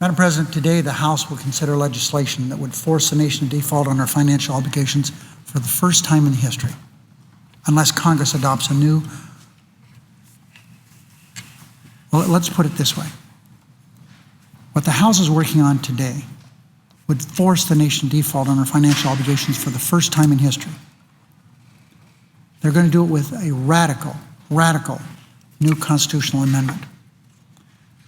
Madam President, today the House will consider legislation that would force the nation to default on our financial obligations for the first time in history, unless Congress adopts a new. Well, let's put it this way. What the House is working on today would force the nation to default on our financial obligations for the first time in history. They're going to do it with a radical new constitutional amendment.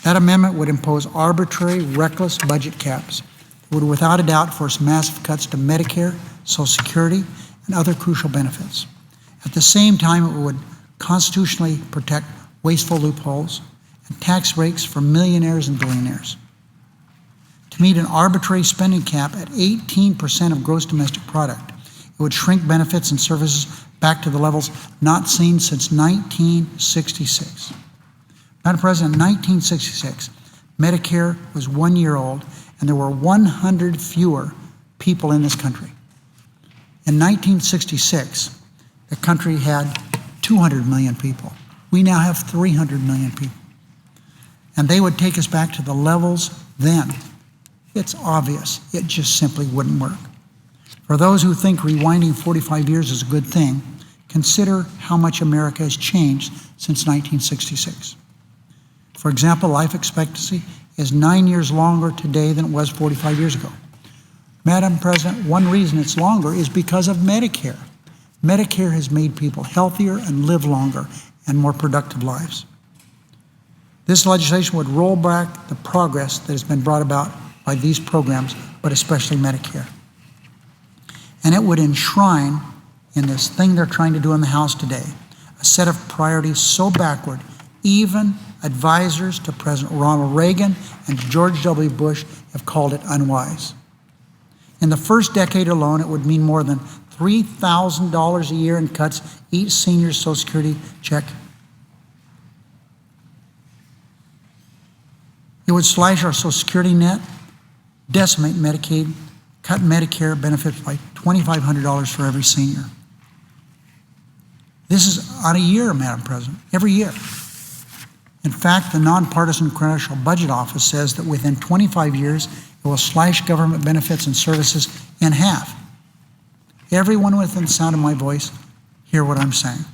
That amendment would impose arbitrary, reckless budget caps that would without a doubt force massive cuts to Medicare, Social Security, and other crucial benefits. At the same time, it would constitutionally protect wasteful loopholes and tax breaks for millionaires and billionaires. To meet an arbitrary spending cap at 18% of gross domestic product, it would shrink benefits and services back to the levels not seen since 1966. Madam President, in 1966, Medicare was 1 year old and there were 100 fewer people in this country. In 1966, the country had 200 million people. We now have 300 million people. And they would take us back to the levels then. It's obvious, it just simply wouldn't work. For those who think rewinding 45 years is a good thing, consider how much America has changed since 1966. For example, life expectancy is 9 years longer today than it was 45 years ago. Madam President, one reason it's longer is because of Medicare. Medicare has made people healthier and live longer and more productive lives. This legislation would roll back the progress that has been brought about by these programs, but especially Medicare. And it would enshrine in this thing they're trying to do in the House today, a set of priorities so backward, even advisors to President Ronald Reagan and George W. Bush have called it unwise. In the first decade alone, it would mean more than $3,000 a year in cuts each senior's Social Security check. It would slash our Social Security net, decimate Medicaid, cut Medicare benefits by $2,500 for every senior. This is on a year, Madam President, every year. In fact, the Nonpartisan Congressional Budget Office says that within 25 years, it will slash government benefits and services in half. Everyone within the sound of my voice, hear what I'm saying.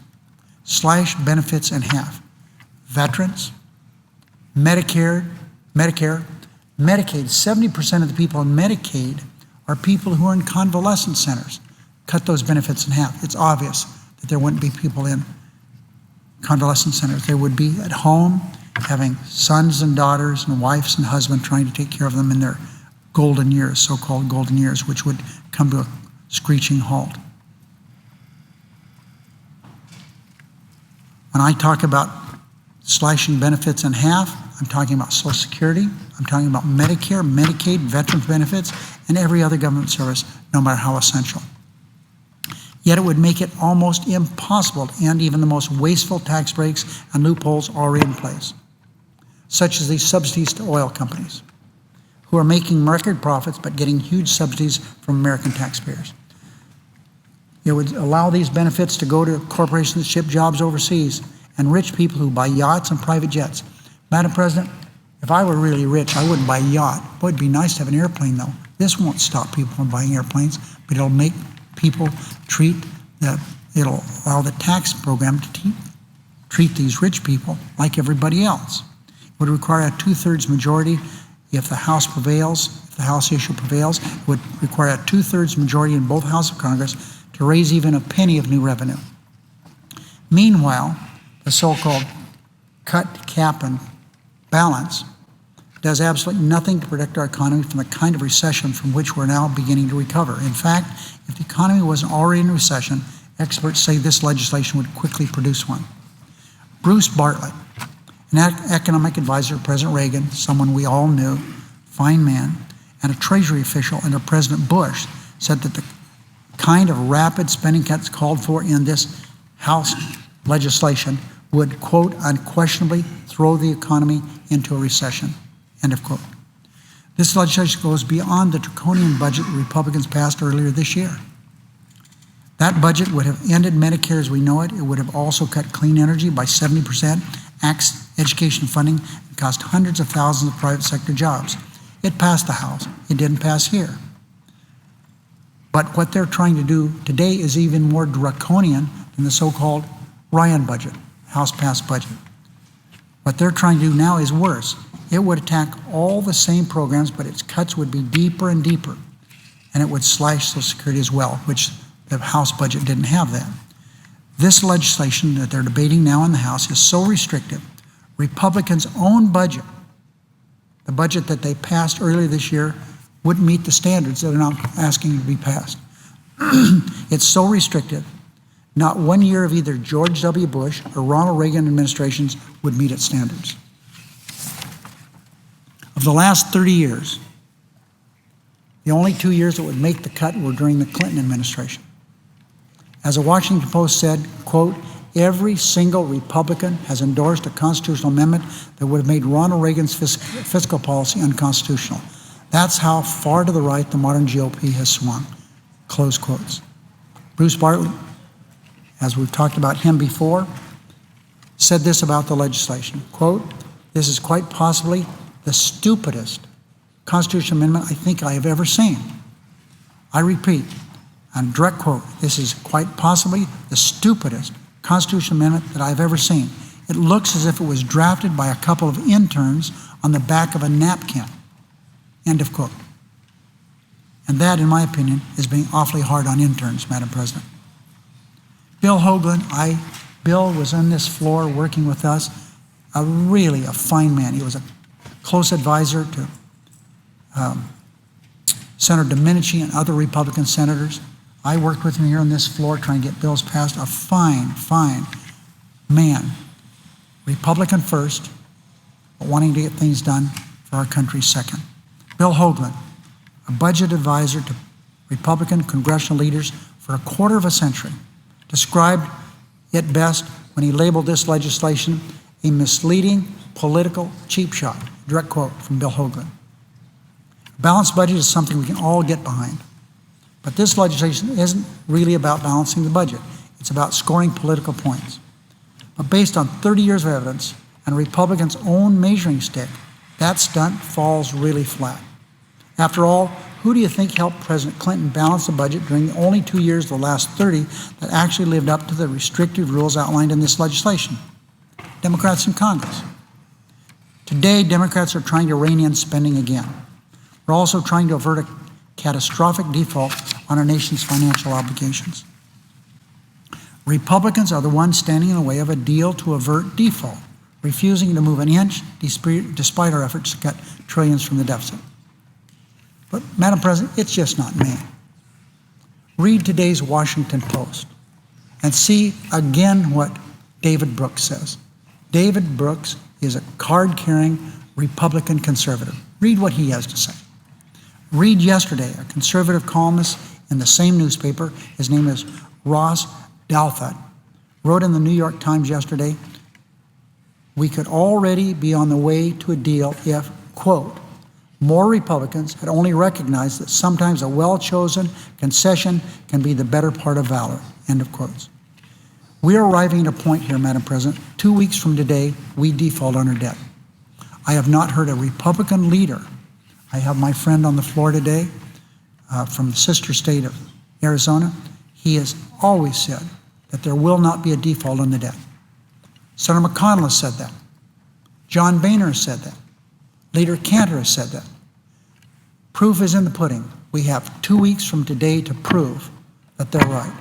Slash benefits in half. Veterans, Medicare, Medicaid, 70% of the people in Medicaid are people who are in convalescent centers. Cut those benefits in half. It's obvious that there wouldn't be people in convalescent centers. They would be at home having sons and daughters and wives and husbands trying to take care of them in their golden years, so-called golden years, which would come to a screeching halt. When I talk about slashing benefits in half, I'm talking about Social Security, I'm talking about Medicare, Medicaid, veterans benefits, and every other government service, no matter how essential. Yet it would make it almost impossible to end even the most wasteful tax breaks and loopholes already in place, such as these subsidies to oil companies, who are making record profits but getting huge subsidies from American taxpayers. It would allow these benefits to go to corporations that ship jobs overseas and rich people who buy yachts and private jets. Madam President, if I were really rich, I wouldn't buy a yacht. Boy, it'd be nice to have an airplane, though. This won't stop people from buying airplanes, but it'll make people it'll allow the tax program to treat these rich people like everybody else. It would require a 2/3 majority if the House prevails, if the House issue prevails. It would require a 2/3 majority in both houses of Congress to raise even a penny of new revenue. Meanwhile, the so-called cut, cap, and balance does absolutely nothing to protect our economy from the kind of recession from which we're now beginning to recover. In fact, if the economy wasn't already in recession, experts say this legislation would quickly produce one. Bruce Bartlett, an economic advisor to President Reagan, someone we all knew, fine man, and a Treasury official under President Bush, said that the kind of rapid spending cuts called for in this House legislation would, quote, unquestionably throw the economy into a recession, end of quote. This legislation goes beyond the draconian budget the Republicans passed earlier this year. That budget would have ended Medicare as we know it. It would have also cut clean energy by 70%, axed education funding, and cost hundreds of thousands of private sector jobs. It passed the House. It didn't pass here. But what they're trying to do today is even more draconian than the so-called Ryan budget, House-passed budget. What they're trying to do now is worse. It would attack all the same programs, but its cuts would be deeper and deeper. And it would slash Social Security as well, which the House budget didn't have that. This legislation that they're debating now in the House is so restrictive. Republicans' own budget, the budget that they passed earlier this year, wouldn't meet the standards that they're now asking to be passed. It's so restrictive, not 1 year of either George W. Bush or Ronald Reagan administrations would meet its standards. Of the last 30 years, the only 2 years that would make the cut were during the Clinton administration. As the Washington Post said, quote, every single Republican has endorsed a constitutional amendment that would have made Ronald Reagan's fiscal policy unconstitutional. That's how far to the right the modern GOP has swung, close quotes. Bruce Bartlett, as we've talked about him before, said this about the legislation, quote, this is quite possibly the stupidest constitutional amendment I think I have ever seen. I repeat, and direct quote, this is quite possibly the stupidest constitutional amendment that I've ever seen. It looks as if it was drafted by a couple of interns on the back of a napkin. End of quote. And that, in my opinion, is being awfully hard on interns, Madam President. Bill Hoagland, Bill was on this floor working with us, really a fine man. He was a close advisor to Senator Domenici and other Republican senators. I worked with him here on this floor trying to get bills passed. A fine, fine man. Republican first, but wanting to get things done for our country second. Bill Hoagland, a budget advisor to Republican congressional leaders for a quarter of a century, described it best when he labeled this legislation a misleading political cheap shot. Direct quote from Bill Hoagland. A balanced budget is something we can all get behind. But this legislation isn't really about balancing the budget. It's about scoring political points. But based on 30 years of evidence and Republicans' own measuring stick, that stunt falls really flat. After all, who do you think helped President Clinton balance the budget during the only 2 years of the last 30 that actually lived up to the restrictive rules outlined in this legislation? Democrats in Congress. Today, Democrats are trying to rein in spending again. We're also trying to avert a catastrophic default on our nation's financial obligations. Republicans are the ones standing in the way of a deal to avert default, refusing to move an inch despite our efforts to cut trillions from the deficit. But, Madam President, it's just not me. Read today's Washington Post and see again what David Brooks says. David Brooks is a card-carrying Republican conservative. Read what he has to say. Read yesterday, a conservative columnist in the same newspaper, his name is Ross Douthat, wrote in the New York Times yesterday, we could already be on the way to a deal if, quote, more Republicans had only recognized that sometimes a well-chosen concession can be the better part of valor, end of quotes. We are arriving at a point here, Madam President, 2 weeks from today, we default on our debt. I have not heard a Republican leader. I have my friend on the floor today from the sister state of Arizona. He has always said that there will not be a default on the debt. Senator McConnell has said that. John Boehner has said that. Leader Cantor has said that. Proof is in the pudding. We have 2 weeks from today to prove that they're right.